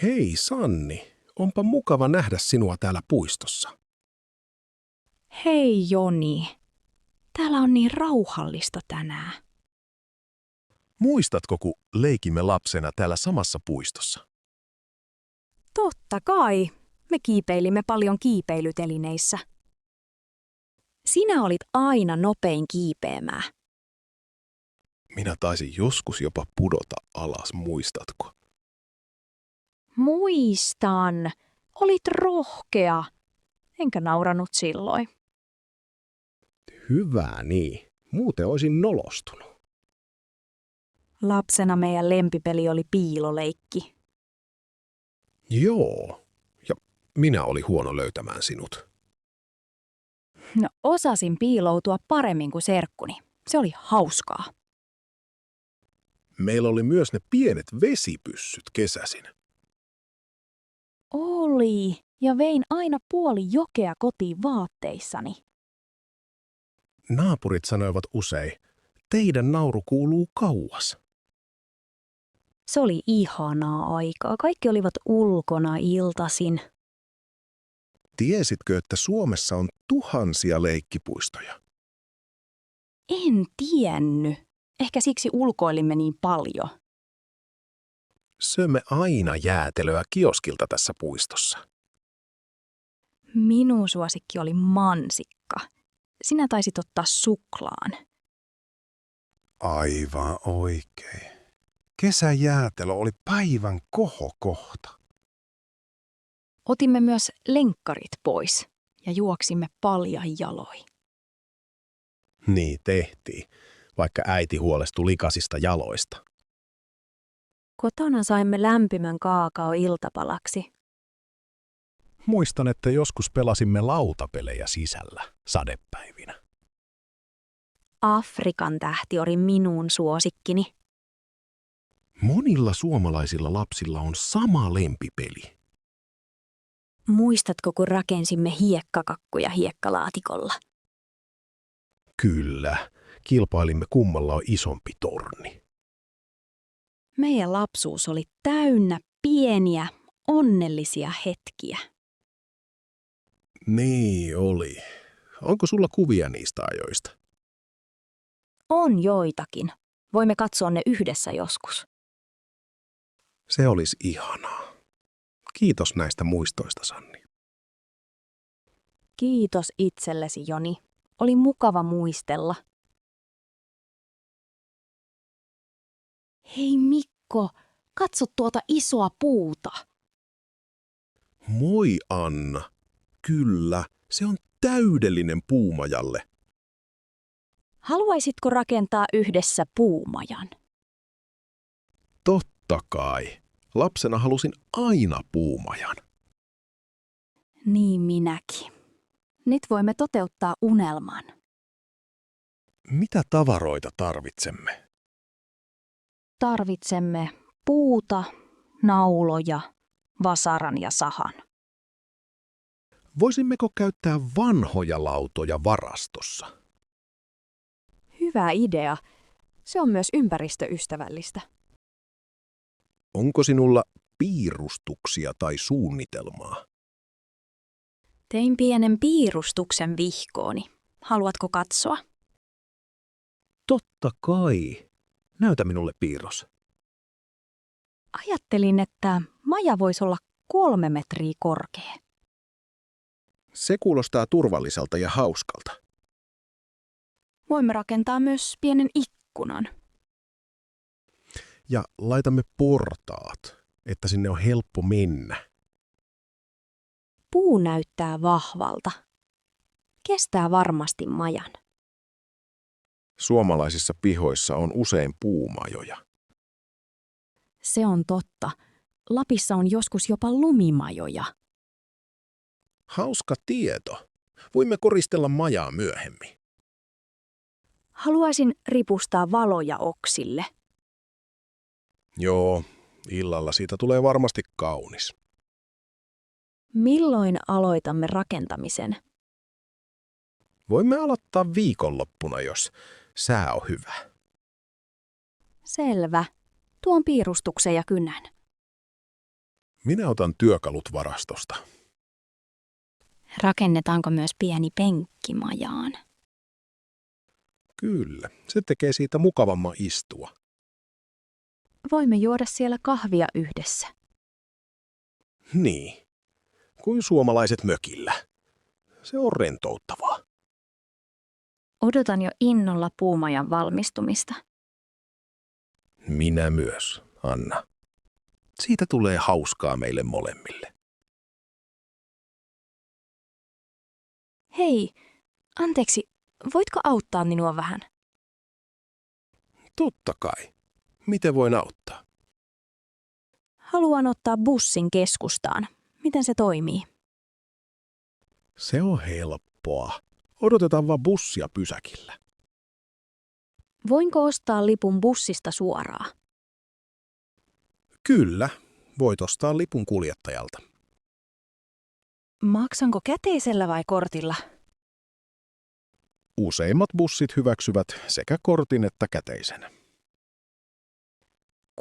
Hei Sanni, onpa mukava nähdä sinua täällä puistossa. Hei Joni, täällä on niin rauhallista tänään. Muistatko, kun leikimme lapsena täällä samassa puistossa? Totta kai, me kiipeilimme paljon kiipeilytelineissä. Sinä olit aina nopein kiipeämään. Minä taisin joskus jopa pudota alas, muistatko? Muistan, olit rohkea, enkä nauranut silloin. Hyvä niin, muuten olisin nolostunut. Lapsena meidän lempipeli oli piiloleikki. Joo, ja minä olin huono löytämään sinut. No, osasin piiloutua paremmin kuin serkkuni. Se oli hauskaa. Meillä oli myös ne pienet vesipyssyt kesäisin. Oli, ja vein aina puoli jokea kotiin vaatteissani. Naapurit sanoivat usein, teidän nauru kuuluu kauas. Se oli ihanaa aikaa. Kaikki olivat ulkona iltasin. Tiesitkö, että Suomessa on tuhansia leikkipuistoja? En tiennyt. Ehkä siksi ulkoilimme niin paljon. Söimme aina jäätelöä kioskilta tässä puistossa. Minun suosikki oli mansikka. Sinä taisit ottaa suklaan. Aivan oikein. Kesäjäätelö oli päivän kohokohta. Otimme myös lenkkarit pois ja juoksimme paljain jaloin. Niin tehtiin, vaikka äiti huolestui likaisista jaloista. Kotona saimme lämpimän kaakao iltapalaksi. Muistan, että joskus pelasimme lautapelejä sisällä sadepäivinä. Afrikan tähti oli minun suosikkini. Monilla suomalaisilla lapsilla on sama lempipeli. Muistatko, kun rakensimme hiekkakakkuja hiekkalaatikolla? Kyllä, kilpailimme kummalla on isompi torni. Meidän lapsuus oli täynnä pieniä, onnellisia hetkiä. Niin oli. Onko sulla kuvia niistä ajoista? On joitakin. Voimme katsoa ne yhdessä joskus. Se olisi ihanaa. Kiitos näistä muistoista, Sanni. Kiitos itsellesi, Joni. Oli mukava muistella. Hei Mikko, katso tuota isoa puuta. Moi Anna. Kyllä, se on täydellinen puumajalle. Haluaisitko rakentaa yhdessä puumajan? Totta kai. Lapsena halusin aina puumajan. Niin minäkin. Nyt voimme toteuttaa unelman. Mitä tavaroita tarvitsemme? Tarvitsemme puuta, nauloja, vasaran ja sahan. Voisimmeko käyttää vanhoja lautoja varastossa? Hyvä idea. Se on myös ympäristöystävällistä. Onko sinulla piirustuksia tai suunnitelmaa? Tein pienen piirustuksen vihkooni. Haluatko katsoa? Totta kai. Näytä minulle piirros. Ajattelin, että maja voisi olla 3 metriä korkea. Se kuulostaa turvalliselta ja hauskalta. Voimme rakentaa myös pienen ikkunan. Ja laitamme portaat, että sinne on helppo mennä. Puu näyttää vahvalta. Kestää varmasti majan. Suomalaisissa pihoissa on usein puumajoja. Se on totta. Lapissa on joskus jopa lumimajoja. Hauska tieto. Voimme koristella majaa myöhemmin. Haluaisin ripustaa valoja oksille. Joo, illalla siitä tulee varmasti kaunis. Milloin aloitamme rakentamisen? Voimme aloittaa viikonloppuna, jos sää on hyvä. Selvä. Tuon piirustuksen ja kynän. Minä otan työkalut varastosta. Rakennetaanko myös pieni penkki majaan? Kyllä, se tekee siitä mukavamman istua. Voimme juoda siellä kahvia yhdessä. Niin, kuin suomalaiset mökillä. Se on rentouttavaa. Odotan jo innolla puumajan valmistumista. Minä myös, Anna. Siitä tulee hauskaa meille molemmille. Hei, anteeksi, voitko auttaa minua vähän? Totta kai. Miten voin auttaa? Haluan ottaa bussin keskustaan. Miten se toimii? Se on helppoa. Odotetaan vaan bussia pysäkillä. Voinko ostaa lipun bussista suoraan? Kyllä, voit ostaa lipun kuljettajalta. Maksanko käteisellä vai kortilla? Useimmat bussit hyväksyvät sekä kortin että käteisen.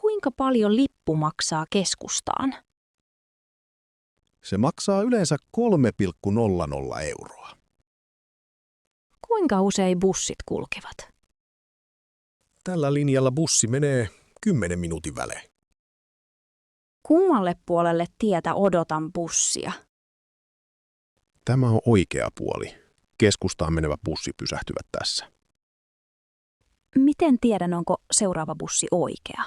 Kuinka paljon lippu maksaa keskustaan? Se maksaa yleensä 3,00 euroa. Kuinka usein bussit kulkevat? Tällä linjalla bussi menee 10 minuutin välein. Kummalle puolelle tietä odotan bussia? Tämä on oikea puoli. Keskustaan menevä bussi pysähtyvät tässä. Miten tiedän, onko seuraava bussi oikea?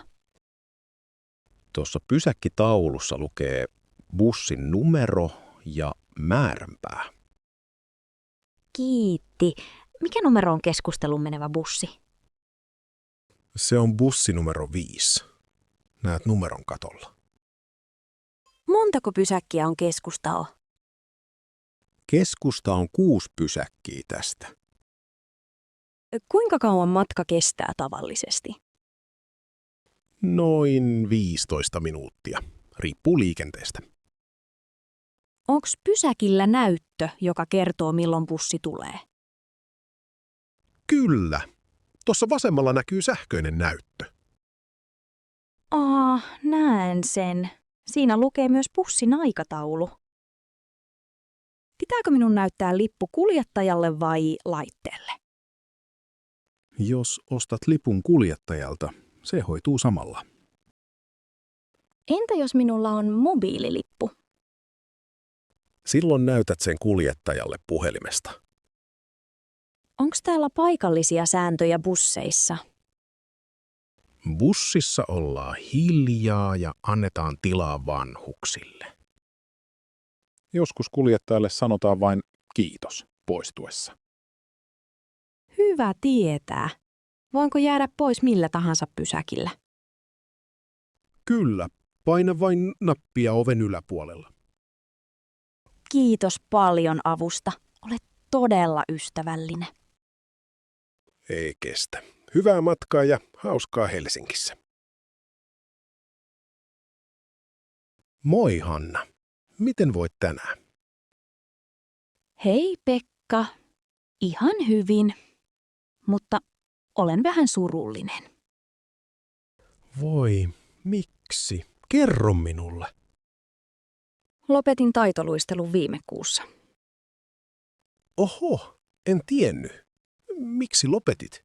Tuossa pysäkkitaulussa lukee bussin numero ja määränpää. Kiitti. Mikä numero on keskusteluun menevä bussi? Se on bussi numero 5. Näet numeron katolla. Montako pysäkkiä on keskustaa? Keskusta on 6 pysäkkiä tästä. Kuinka kauan matka kestää tavallisesti? Noin 15 minuuttia. Riippuu liikenteestä. Onks pysäkillä näyttö, joka kertoo milloin bussi tulee? Kyllä. Tuossa vasemmalla näkyy sähköinen näyttö. Näen sen. Siinä lukee myös bussin aikataulu. Pitääkö minun näyttää lippu kuljettajalle vai laitteelle? Jos ostat lipun kuljettajalta, se hoituu samalla. Entä jos minulla on mobiililippu? Silloin näytät sen kuljettajalle puhelimesta. Onko täällä paikallisia sääntöjä busseissa? Bussissa ollaan hiljaa ja annetaan tilaa vanhuksille. Joskus kuljettajalle sanotaan vain kiitos poistuessa. Hyvä tietää. Voinko jäädä pois millä tahansa pysäkillä? Kyllä, paina vain nappia oven yläpuolella. Kiitos paljon avusta. Olet todella ystävällinen. Ei kestä. Hyvää matkaa ja hauskaa Helsingissä. Moi Hanna. Miten voit tänään? Hei Pekka. Ihan hyvin. Mutta olen vähän surullinen. Voi, miksi? Kerro minulle. Lopetin taitoluistelun viime kuussa. Oho, en tiennyt. Miksi lopetit?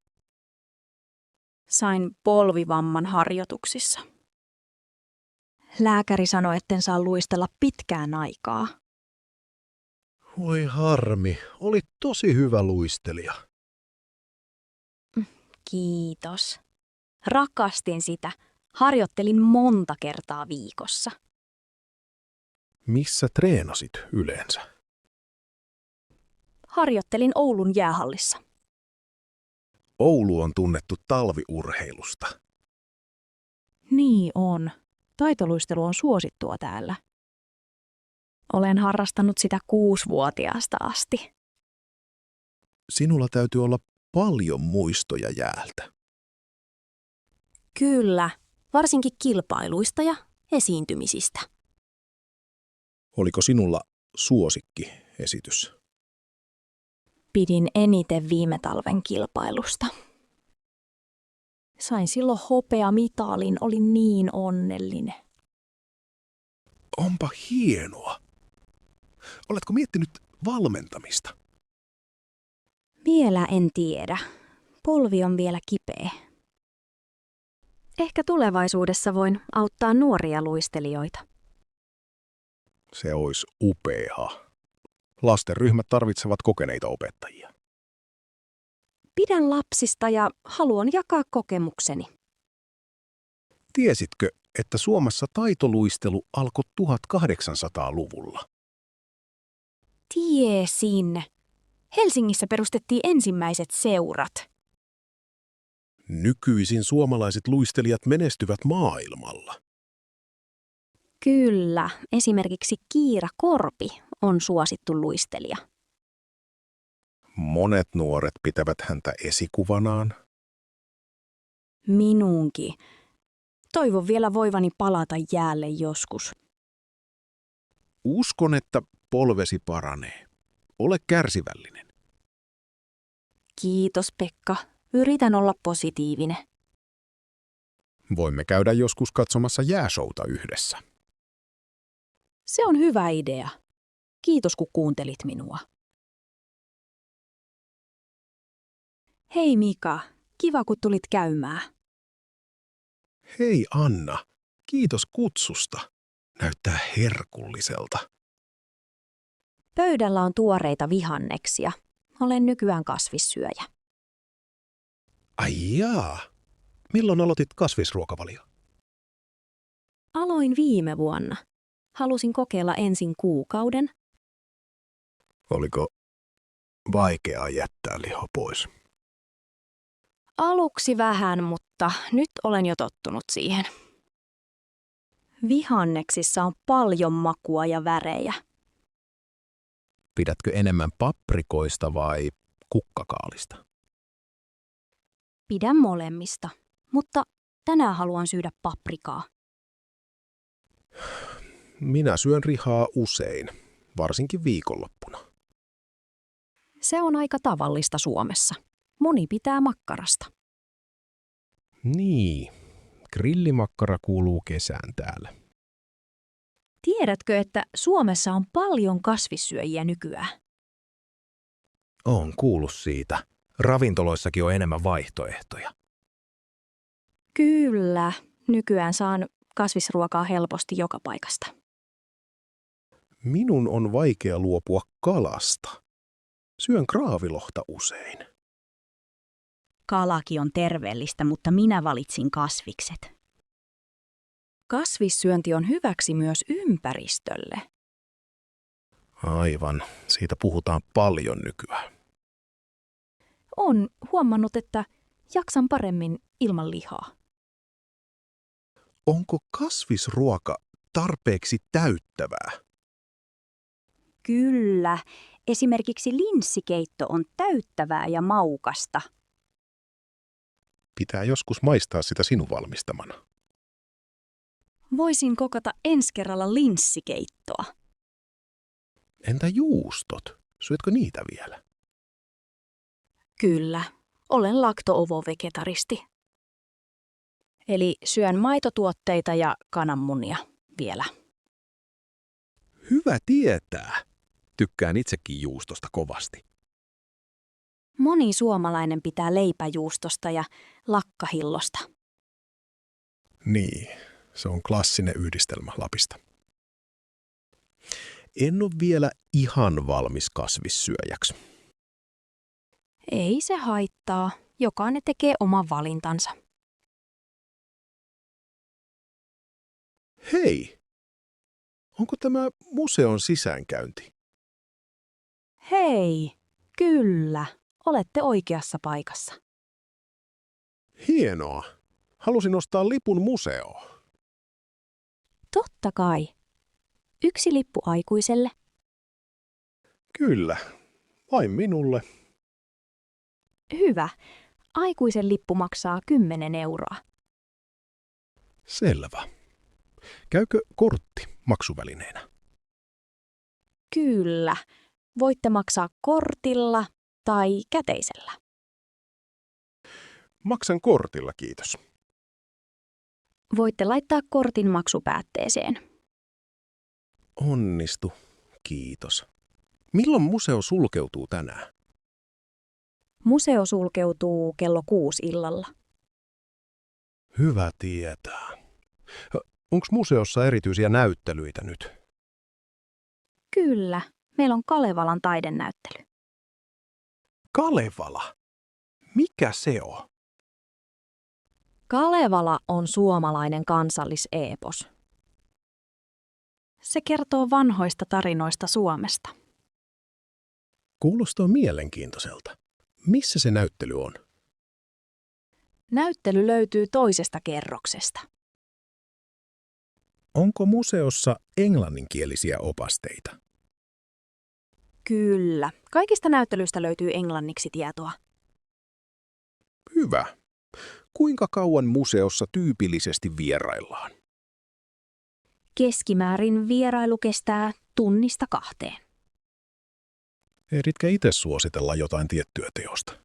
Sain polvivamman harjoituksissa. Lääkäri sanoi, etten saa luistella pitkään aikaa. Voi harmi, olit tosi hyvä luistelija. Kiitos. Rakastin sitä. Harjoittelin monta kertaa viikossa. Missä treenasit yleensä? Harjoittelin Oulun jäähallissa. Oulu on tunnettu talviurheilusta. Niin on. Taitoluistelu on suosittua täällä. Olen harrastanut sitä 6-vuotiaasta asti. Sinulla täytyy olla paljon muistoja jäältä. Kyllä, varsinkin kilpailuista ja esiintymisistä. Oliko sinulla suosikkiesitys? Pidin eniten viime talven kilpailusta. Sain silloin hopeamitalin, olin niin onnellinen. Onpa hienoa. Oletko miettinyt valmentamista? Vielä en tiedä. Polvi on vielä kipeä. Ehkä tulevaisuudessa voin auttaa nuoria luistelijoita. Se olisi upeaa. Lastenryhmät tarvitsevat kokeneita opettajia. Pidän lapsista ja haluan jakaa kokemukseni. Tiesitkö, että Suomessa taitoluistelu alkoi 1800-luvulla? Tiesin. Helsingissä perustettiin ensimmäiset seurat. Nykyisin suomalaiset luistelijat menestyvät maailmalla. Kyllä, esimerkiksi Kiira Korpi on suosittu luistelija. Monet nuoret pitävät häntä esikuvanaan. Minunkin. Toivon vielä voivani palata jäälle joskus. Uskon, että polvesi paranee. Ole kärsivällinen. Kiitos, Pekka. Yritän olla positiivinen. Voimme käydä joskus katsomassa jääshouta yhdessä. Se on hyvä idea. Kiitos, kun kuuntelit minua. Hei Mika, kiva kun tulit käymään. Hei Anna, kiitos kutsusta. Näyttää herkulliselta. Pöydällä on tuoreita vihanneksia. Olen nykyään kasvissyöjä. Ai jaa. Milloin aloitit kasvisruokavalio? Aloin viime vuonna. Halusin kokeilla ensin kuukauden. Oliko vaikeaa jättää liha pois? Aluksi vähän, mutta nyt olen jo tottunut siihen. Vihanneksissa on paljon makua ja värejä. Pidätkö enemmän paprikoista vai kukkakaalista? Pidän molemmista, mutta tänään haluan syödä paprikaa. Minä syön rihaa usein, varsinkin viikonloppuna. Se on aika tavallista Suomessa. Moni pitää makkarasta. Niin, grillimakkara kuuluu kesään täällä. Tiedätkö, että Suomessa on paljon kasvissyöjiä nykyään? Olen kuullut siitä. Ravintoloissakin on enemmän vaihtoehtoja. Kyllä, nykyään saan kasvisruokaa helposti joka paikasta. Minun on vaikea luopua kalasta. Syön kraavilohta usein. Kalakin on terveellistä, mutta minä valitsin kasvikset. Kasvissyönti on hyväksi myös ympäristölle. Aivan, siitä puhutaan paljon nykyään. On huomannut, että jaksan paremmin ilman lihaa. Onko kasvisruoka tarpeeksi täyttävää? Kyllä, esimerkiksi linssikeitto on täyttävää ja maukasta. Pitää joskus maistaa sitä sinun valmistamana. Voisin kokata ensi kerralla linssikeittoa. Entä juustot? Syötkö niitä vielä? Kyllä, olen lakto-ovo-vegetaristi. Eli syön maitotuotteita ja kananmunia vielä. Hyvä tietää. Tykkään itsekin juustosta kovasti. Moni suomalainen pitää leipäjuustosta ja lakkahillosta. Niin, se on klassinen yhdistelmä Lapista. En ole vielä ihan valmis kasvissyöjäksi. Ei se haittaa, jokainen tekee oman valintansa. Hei! Onko tämä museon sisäänkäynti? Hei, kyllä, olette oikeassa paikassa. Hienoa! Halusin ostaa lipun museoon. Totta kai. Yksi lippu aikuiselle. Kyllä, vain minulle. Hyvä. Aikuisen lippu maksaa 10 euroa. Selvä. Käykö kortti maksuvälineenä? Kyllä. Voitte maksaa kortilla tai käteisellä. Maksan kortilla, kiitos. Voitte laittaa kortin maksupäätteeseen. Onnistu. Kiitos. Milloin museo sulkeutuu tänään? Museo sulkeutuu kello 6 illalla. Hyvä tietää. Onko museossa erityisiä näyttelyitä nyt? Kyllä, meillä on Kalevalan taidenäyttely. Kalevala? Mikä se on? Kalevala on suomalainen kansalliseepos. Se kertoo vanhoista tarinoista Suomesta. Kuulostaa mielenkiintoiselta. Missä se näyttely on? Näyttely löytyy toisesta kerroksesta. Onko museossa englanninkielisiä opasteita? Kyllä, kaikista näyttelyistä löytyy englanniksi tietoa. Hyvä. Kuinka kauan museossa tyypillisesti vieraillaan? Keskimäärin vierailu kestää 1–2. Ehditkö itse suositella jotain tiettyä teosta?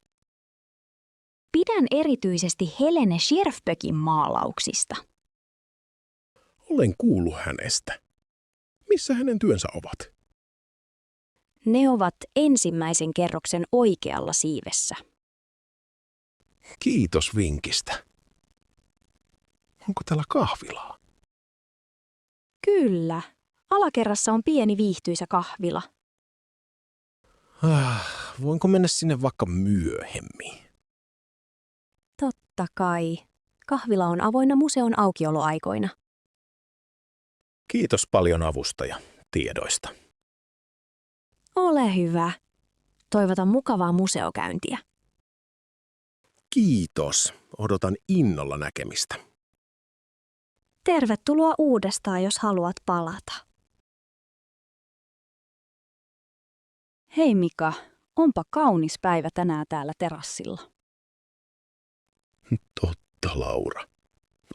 Pidän erityisesti Helene Schierfböckin maalauksista. Olen kuullut hänestä. Missä hänen työnsä ovat? Ne ovat ensimmäisen kerroksen oikealla siivessä. Kiitos vinkistä. Onko täällä kahvilaa? Kyllä, alakerrassa on pieni viihtyisä kahvila. Voinko mennä sinne vaikka myöhemmin? Totta kai. Kahvila on avoinna museon aukioloaikoina. Kiitos paljon avusta ja tiedoista. Ole hyvä. Toivotan mukavaa museokäyntiä. Kiitos. Odotan innolla näkemistä. Tervetuloa uudestaan, jos haluat palata. Hei Mika, onpa kaunis päivä tänään täällä terassilla. Totta, Laura.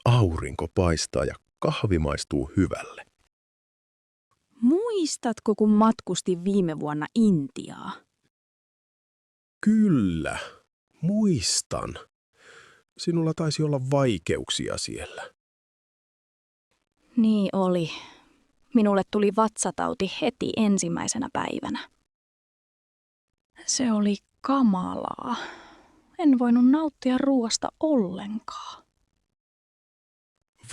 Aurinko paistaa ja kahvi maistuu hyvälle. Muistatko, kun matkustin viime vuonna Intiaa? Kyllä, muistan. Sinulla taisi olla vaikeuksia siellä. Niin oli. Minulle tuli vatsatauti heti ensimmäisenä päivänä. Se oli kamalaa. En voinut nauttia ruoasta ollenkaan.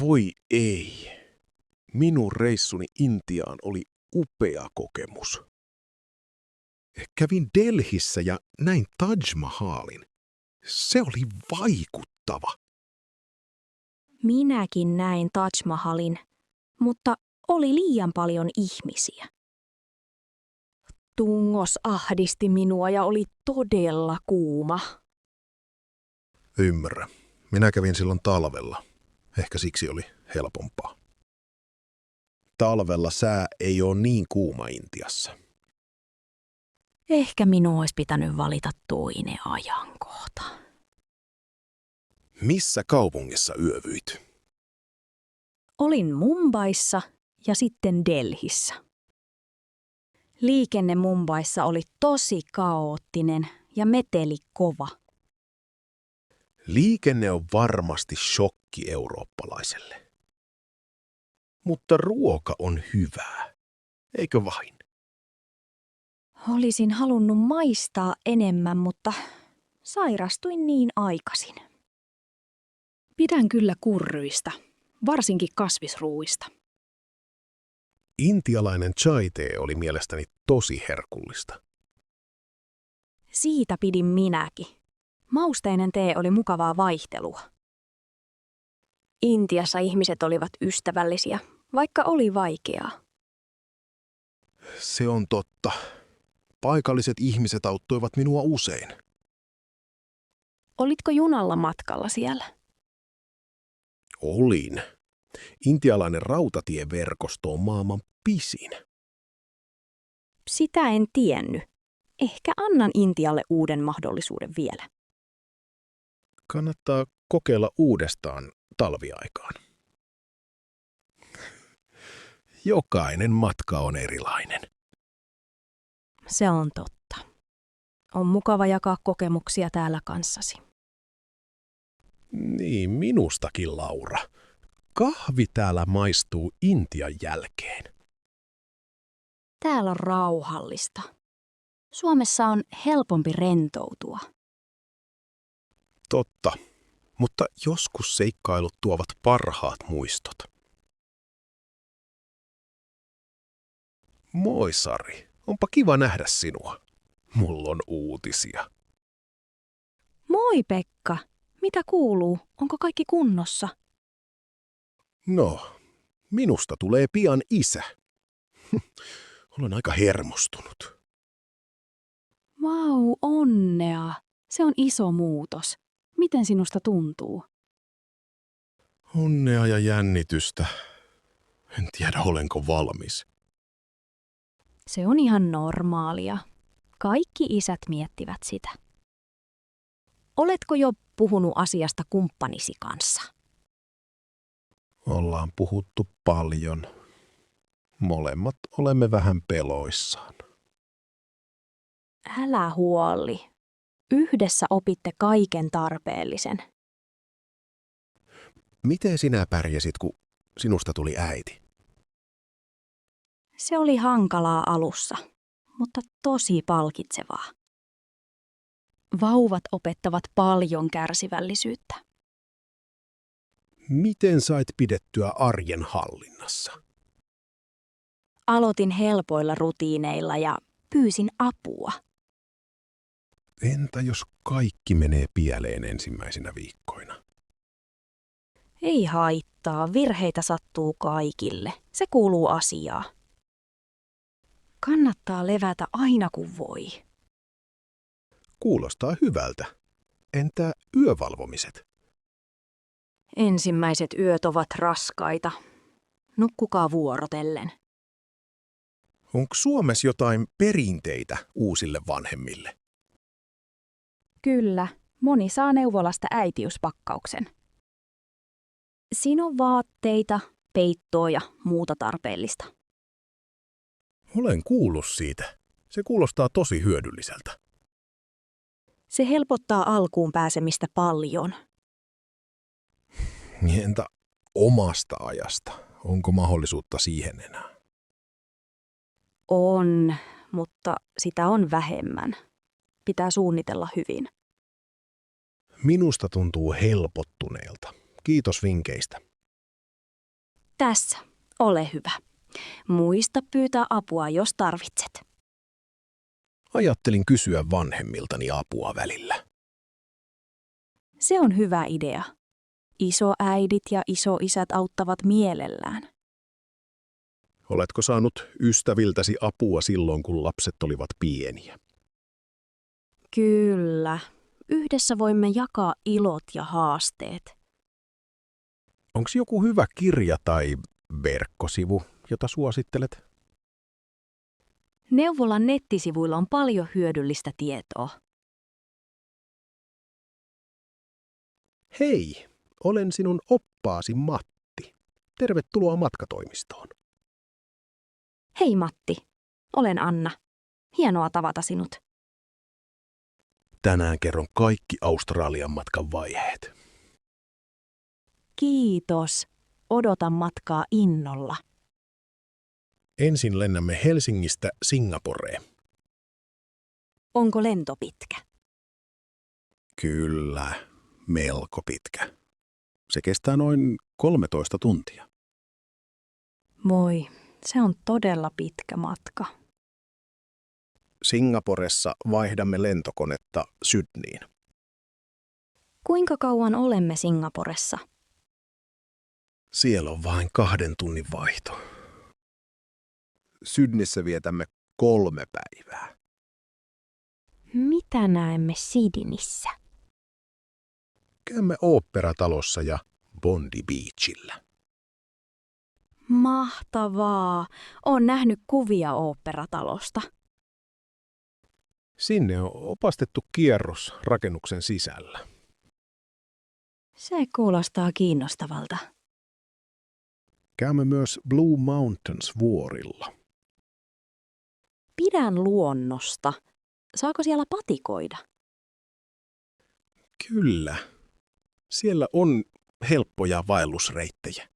Voi ei. Minun reissuni Intiaan oli upea kokemus. Kävin Delhissä ja näin Taj Mahalin. Se oli vaikuttava. Minäkin näin Taj Mahalin, mutta oli liian paljon ihmisiä. Tungos ahdisti minua ja oli todella kuuma. Ymmärrä. Minä kävin silloin talvella. Ehkä siksi oli helpompaa. Talvella sää ei ole niin kuuma Intiassa. Ehkä minun olisi pitänyt valita toinen ajankohta. Missä kaupungissa yövyit? Olin Mumbaissa ja sitten Delhissä. Liikenne Mumbaissa oli tosi kaoottinen ja meteli kova. Liikenne on varmasti shokki eurooppalaiselle. Mutta ruoka on hyvää, eikö vain? Olisin halunnut maistaa enemmän, mutta sairastuin niin aikaisin. Pidän kyllä kurryistä, varsinkin kasvisruuista. Intialainen chai-tee oli mielestäni tosi herkullista. Siitä pidin minäkin. Mausteinen tee oli mukavaa vaihtelua. Intiassa ihmiset olivat ystävällisiä, vaikka oli vaikeaa. Se on totta. Paikalliset ihmiset auttoivat minua usein. Olitko junalla matkalla siellä? Olin. Intialainen rautatieverkosto on maailman pisin. Sitä en tiennyt. Ehkä annan Intialle uuden mahdollisuuden vielä. Kannattaa kokeilla uudestaan talviaikaan. Jokainen matka on erilainen. Se on totta. On mukava jakaa kokemuksia täällä kanssasi. Niin, minustakin, Laura. Kahvi täällä maistuu Intian jälkeen. Täällä on rauhallista. Suomessa on helpompi rentoutua. Totta, mutta joskus seikkailut tuovat parhaat muistot. Moi Sari, onpa kiva nähdä sinua. Mulla on uutisia. Moi Pekka, mitä kuuluu? Onko kaikki kunnossa? No, minusta tulee pian isä. Olen aika hermostunut. Vau, onnea. Se on iso muutos. Miten sinusta tuntuu? Onnea ja jännitystä. En tiedä, olenko valmis. Se on ihan normaalia. Kaikki isät miettivät sitä. Oletko jo puhunut asiasta kumppanisi kanssa? Ollaan puhuttu paljon. Molemmat olemme vähän peloissaan. Älä huoli. Yhdessä opitte kaiken tarpeellisen. Miten sinä pärjäsit, kun sinusta tuli äiti? Se oli hankalaa alussa, mutta tosi palkitsevaa. Vauvat opettavat paljon kärsivällisyyttä. Miten sait pidettyä arjen hallinnassa? Aloitin helpoilla rutiineilla ja pyysin apua. Entä jos kaikki menee pieleen ensimmäisinä viikkoina? Ei haittaa, virheitä sattuu kaikille. Se kuuluu asiaan. Kannattaa levätä aina kun voi. Kuulostaa hyvältä. Entä yövalvomiset? Ensimmäiset yöt ovat raskaita. Nukkukaa vuorotellen. Onko Suomessa jotain perinteitä uusille vanhemmille? Kyllä, moni saa neuvolasta äitiyspakkauksen. Siinä on vaatteita, peittoa ja muuta tarpeellista. Olen kuullut siitä. Se kuulostaa tosi hyödylliseltä. Se helpottaa alkuun pääsemistä paljon. Entä omasta ajasta? Onko mahdollisuutta siihen enää? On, mutta sitä on vähemmän. Pitää suunnitella hyvin. Minusta tuntuu helpottuneelta. Kiitos vinkkeistä. Tässä, ole hyvä. Muista pyytää apua, jos tarvitset. Ajattelin kysyä vanhemmiltani apua välillä. Se on hyvä idea. Isoäidit ja isoisät auttavat mielellään. Oletko saanut ystäviltäsi apua silloin, kun lapset olivat pieniä? Kyllä. Yhdessä voimme jakaa ilot ja haasteet. Onko joku hyvä kirja tai verkkosivu, jota suosittelet? Neuvolan nettisivuilla on paljon hyödyllistä tietoa. Hei, olen sinun oppaasi Matti. Tervetuloa matkatoimistoon. Hei Matti, olen Anna. Hienoa tavata sinut. Tänään kerron kaikki Australian matkan vaiheet. Kiitos. Odotan matkaa innolla. Ensin lennämme Helsingistä Singaporeen. Onko lento pitkä? Kyllä, melko pitkä. Se kestää noin 13 tuntia. Moi, se on todella pitkä matka. Singaporessa vaihdamme lentokonetta Sydneyin. Kuinka kauan olemme Singaporessa? Siellä on vain 2 tunnin vaihto. Sydneyssä vietämme 3 päivää. Mitä näemme Sydneyssä? Käymme oopperatalossa ja Bondi Beachillä. Mahtavaa! Olen nähnyt kuvia oopperatalosta. Sinne on opastettu kierros rakennuksen sisällä. Se kuulostaa kiinnostavalta. Käymme myös Blue Mountains-vuorilla. Pidän luonnosta. Saako siellä patikoida? Kyllä. Siellä on helppoja vaellusreittejä.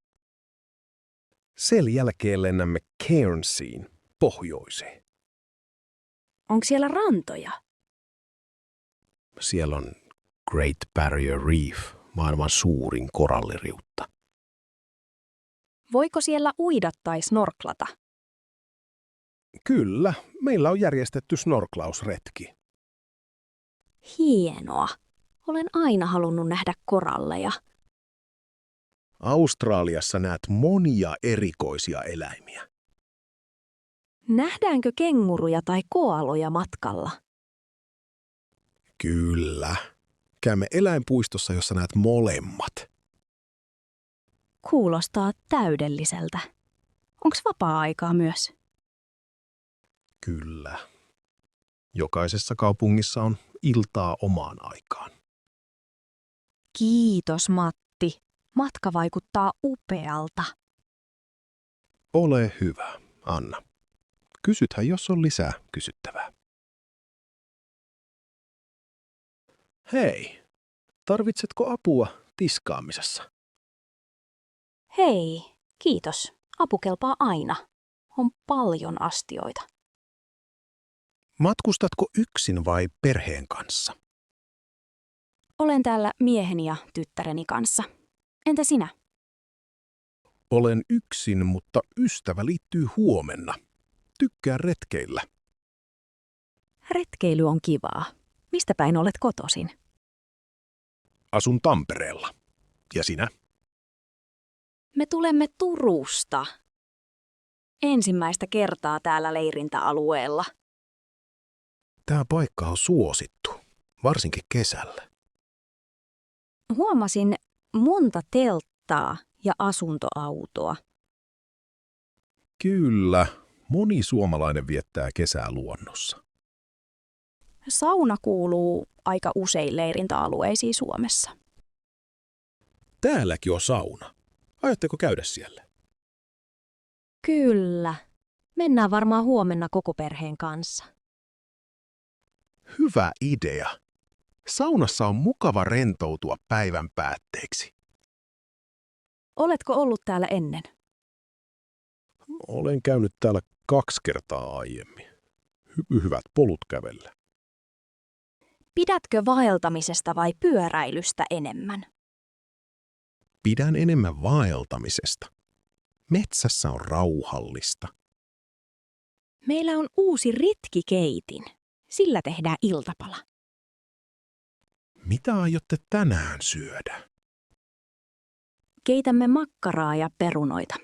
Sen jälkeen lennämme Cairnsiin, pohjoiseen. Onko siellä rantoja? Siellä on Great Barrier Reef, maailman suurin koralliriutta. Voiko siellä uida tai snorklata? Kyllä, meillä on järjestetty snorklausretki. Hienoa. Olen aina halunnut nähdä koralleja. Australiassa näet monia erikoisia eläimiä. Nähdäänkö kenguruja tai koaloja matkalla? Kyllä. Käymme eläinpuistossa, jossa näet molemmat. Kuulostaa täydelliseltä. Onks vapaa-aikaa myös? Kyllä. Jokaisessa kaupungissa on iltaa omaan aikaan. Kiitos, Matti. Matka vaikuttaa upealta. Ole hyvä, Anna. Kysythän, jos on lisää kysyttävää. Hei, tarvitsetko apua tiskaamisessa? Hei, kiitos. Apu kelpaa aina. On paljon astioita. Matkustatko yksin vai perheen kanssa? Olen täällä mieheni ja tyttäreni kanssa. Entä sinä? Olen yksin, mutta ystävä liittyy huomenna. Tykkään retkeillä. Retkeily on kivaa. Mistä päin olet kotoisin? Asun Tampereella. Ja sinä? Me tulemme Turusta. Ensimmäistä kertaa täällä leirintäalueella. Tämä paikka on suosittu, varsinkin kesällä. Huomasin monta telttaa ja asuntoautoa. Kyllä, moni suomalainen viettää kesää luonnossa. Sauna kuuluu aika usein leirintäalueisiin Suomessa. Täälläkin on sauna. Aiotteko käydä siellä? Kyllä. Mennään varmaan huomenna koko perheen kanssa. Hyvä idea. Saunassa on mukava rentoutua päivän päätteeksi. Oletko ollut täällä ennen? Olen käynyt täällä 2 kertaa aiemmin. Hyvät polut kävellä. Pidätkö vaeltamisesta vai pyöräilystä enemmän? Pidän enemmän vaeltamisesta. Metsässä on rauhallista. Meillä on uusi ritkikeitin. Sillä tehdään iltapala. Mitä aiotte tänään syödä? Keitämme makkaraa ja perunoita.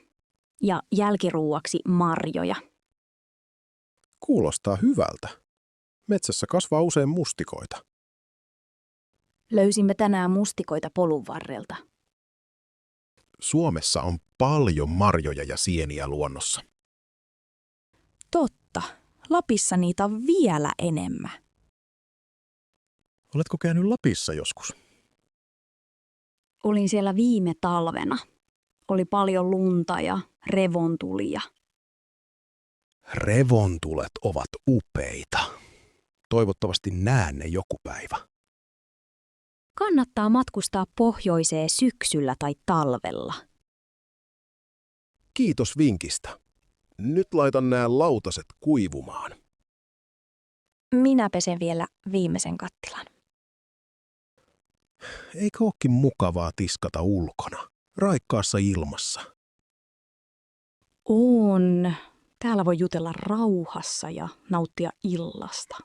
Ja jälkiruuaksi marjoja. Kuulostaa hyvältä. Metsässä kasvaa usein mustikoita. Löysimme tänään mustikoita polun varrelta. Suomessa on paljon marjoja ja sieniä luonnossa. Totta. Lapissa niitä on vielä enemmän. Oletko käynyt Lapissa joskus? Olin siellä viime talvena. Oli paljon lunta ja revontulia. Revontulet ovat upeita. Toivottavasti näen ne joku päivä. Kannattaa matkustaa pohjoiseen syksyllä tai talvella. Kiitos vinkistä. Nyt laitan nämä lautaset kuivumaan. Minä pesen vielä viimeisen kattilan. Eikö olekin mukavaa tiskata ulkona, raikkaassa ilmassa? On. Täällä voi jutella rauhassa ja nauttia illasta.